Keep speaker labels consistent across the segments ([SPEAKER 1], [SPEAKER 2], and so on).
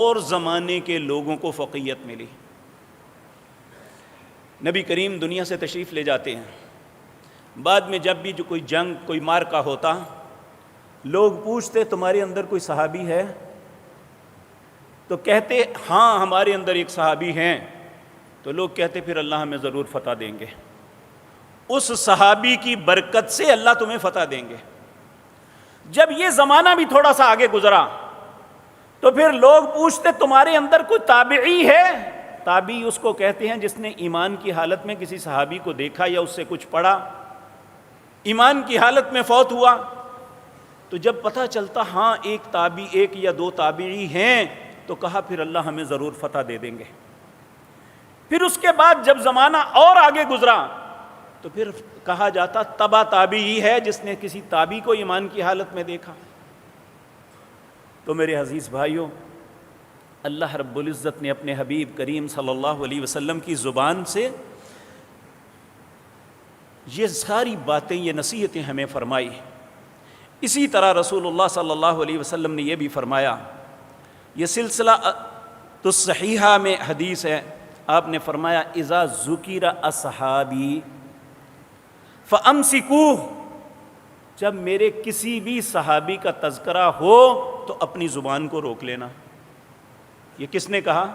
[SPEAKER 1] اور زمانے کے لوگوں کو فقیہت ملی۔ نبی کریم دنیا سے تشریف لے جاتے ہیں، بعد میں جب بھی جو کوئی جنگ کوئی مارکا ہوتا، لوگ پوچھتے تمہارے اندر کوئی صحابی ہے؟ تو کہتے ہاں ہمارے اندر ایک صحابی ہیں۔ تو لوگ کہتے پھر اللہ ہمیں ضرور فتح دیں گے، اس صحابی کی برکت سے اللہ تمہیں فتح دیں گے۔ جب یہ زمانہ بھی تھوڑا سا آگے گزرا تو پھر لوگ پوچھتے تمہارے اندر کوئی تابعی ہے؟ تابعی اس کو کہتے ہیں جس نے ایمان کی حالت میں کسی صحابی کو دیکھا یا اس سے کچھ پڑھا، ایمان کی حالت میں فوت ہوا۔ تو جب پتہ چلتا ہاں ایک یا دو تابعی ہیں، تو کہا پھر اللہ ہمیں ضرور فتح دے دیں گے۔ پھر اس کے بعد جب زمانہ اور آگے گزرا تو پھر کہا جاتا تبع تابعی ہے جس نے کسی تابعی کو ایمان کی حالت میں دیکھا۔ تو میرے عزیز بھائیوں، اللہ رب العزت نے اپنے حبیب کریم صلی اللہ علیہ وسلم کی زبان سے یہ ساری باتیں، یہ نصیحتیں ہمیں فرمائی۔ اسی طرح رسول اللہ صلی اللہ علیہ وسلم نے یہ بھی فرمایا، یہ سلسلہ الصحیحہ میں حدیث ہے، آپ نے فرمایا اذا ذکر اصحابی فامسکوہ، جب میرے کسی بھی صحابی کا تذکرہ ہو تو اپنی زبان کو روک لینا۔ یہ کس نے کہا؟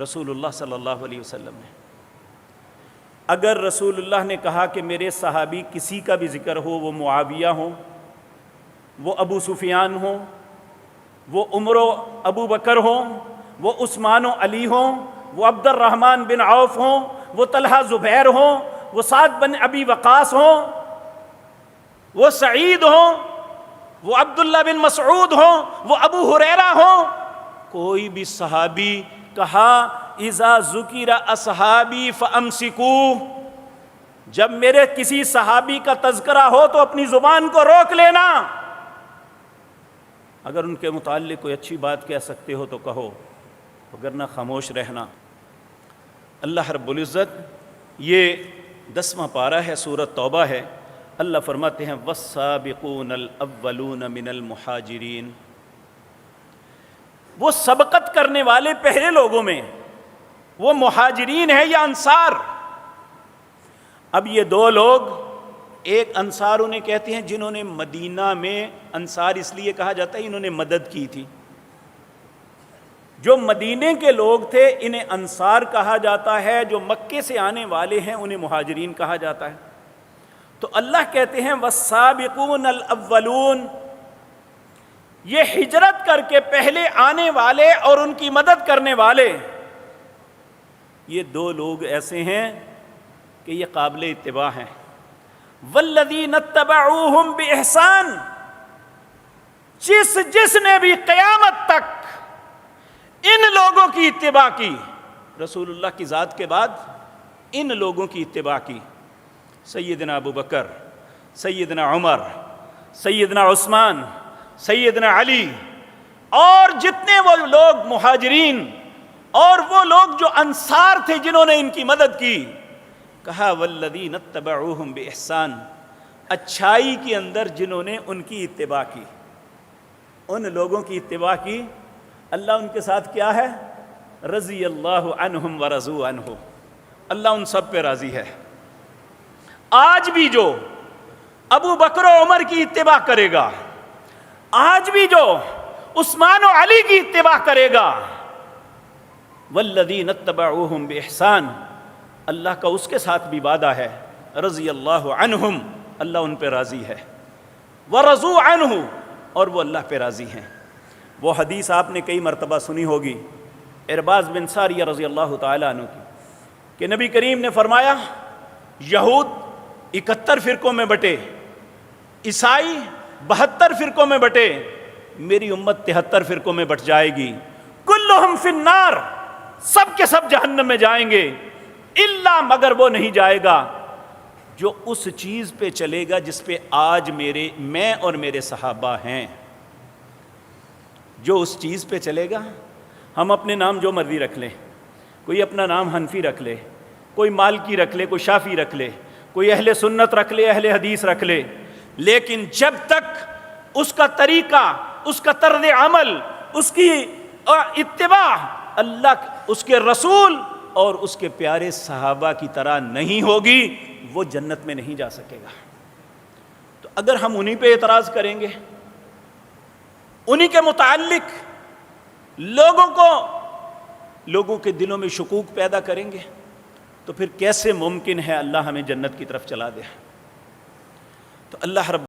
[SPEAKER 1] رسول اللہ صلی اللہ علیہ وسلم نے۔ اگر رسول اللہ نے کہا کہ میرے صحابی کسی کا بھی ذکر ہو، وہ معاویہ ہوں، وہ ابو سفیان ہوں، وہ عمر و ابو بکر ہوں، وہ عثمان و علی ہوں، وہ عبد الرحمن بن عوف ہوں، وہ طلحہ زبیر ہوں، وہ سعد بن ابی وقاص ہوں، وہ سعید ہوں، وہ عبداللہ بن مسعود ہوں، وہ ابو ہریرہ ہوں، کوئی بھی صحابی کہا اذا ذکر اصحابی فامسکوہ، جب میرے کسی صحابی کا تذکرہ ہو تو اپنی زبان کو روک لینا۔ اگر ان کے متعلق کوئی اچھی بات کہہ سکتے ہو تو کہو، وگرنہ خاموش رہنا۔ اللہ رب العزت، یہ 10واں پارہ ہے، سورۃ توبہ ہے، اللہ فرماتے ہیں والسابقون الاولون من المہاجرین، وہ سبقت کرنے والے پہلے لوگوں میں وہ مہاجرین ہیں یا انصار۔ اب یہ دو لوگ، ایک انصار انہیں کہتے ہیں جنہوں نے مدینہ میں، انصار اس لیے کہا جاتا ہے انہوں نے مدد کی تھی، جو مدینے کے لوگ تھے انہیں انصار کہا جاتا ہے، جو مکے سے آنے والے ہیں انہیں مہاجرین کہا جاتا ہے۔ تو اللہ کہتے ہیں والسابقون الاولون، یہ ہجرت کر کے پہلے آنے والے اور ان کی مدد کرنے والے، یہ دو لوگ ایسے ہیں کہ یہ قابل اتباع ہیں۔ والذین اتبعوہم بإحسان، جس نے بھی قیامت تک ان لوگوں کی اتباع کی، رسول اللہ کی ذات کے بعد ان لوگوں کی اتباع کی، سیدنا ابو بکر، سیدنا عمر، سیدنا عثمان، سیدنا علی، اور جتنے وہ لوگ مہاجرین اور وہ لوگ جو انصار تھے جنہوں نے ان کی مدد کی، کہا والذین اتبعوہم بإحسان، اچھائی کے اندر جنہوں نے ان کی اتباع کی، ان لوگوں کی اتباع کی، اللہ ان کے ساتھ کیا ہے؟ رضی اللہ عنہم ورضوا عنہ، اللہ ان سب پہ راضی ہے۔ آج بھی جو ابو بکر و عمر کی اتباع کرے گا، آج بھی جو عثمان و علی کی اتباع کرے گا، والذین اتبعوہم بإحسان، اللہ کا اس کے ساتھ بھی وعدہ ہے، رضی اللہ عنہم، اللہ ان پہ راضی ہے، ورضوا عنہ، اور وہ اللہ پہ راضی ہیں۔ وہ حدیث آپ نے کئی مرتبہ سنی ہوگی، ارباز بن ساریہ رضی اللہ تعالیٰ عنہ کی، کہ نبی کریم نے فرمایا یہود 71 فرقوں میں بٹے، عیسائی 72 فرقوں میں بٹے، میری امت 73 فرقوں میں بٹ جائے گی، کلہم فی النار، سب کے سب جہنم میں جائیں گے، الا، مگر وہ نہیں جائے گا جو اس چیز پہ چلے گا جس پہ آج میں اور میرے صحابہ ہیں۔ جو اس چیز پہ چلے گا، ہم اپنے نام جو مرضی رکھ لیں، کوئی اپنا نام حنفی رکھ لے، کوئی مالکی رکھ لے، کوئی شافی رکھ لے، کوئی اہل سنت رکھ لے، اہل حدیث رکھ لے، لیکن جب تک اس کا طریقہ، اس کا طرز عمل، اس کی اور اتباع اللہ اس کے رسول اور اس کے پیارے صحابہ کی طرح نہیں ہوگی، وہ جنت میں نہیں جا سکے گا۔ تو اگر ہم انہی پہ اعتراض کریں گے، انہی کے متعلق لوگوں کے دلوں میں شکوک پیدا کریں گے، تو پھر کیسے ممکن ہے اللہ ہمیں جنت کی طرف چلا دے؟ تو اللہ رب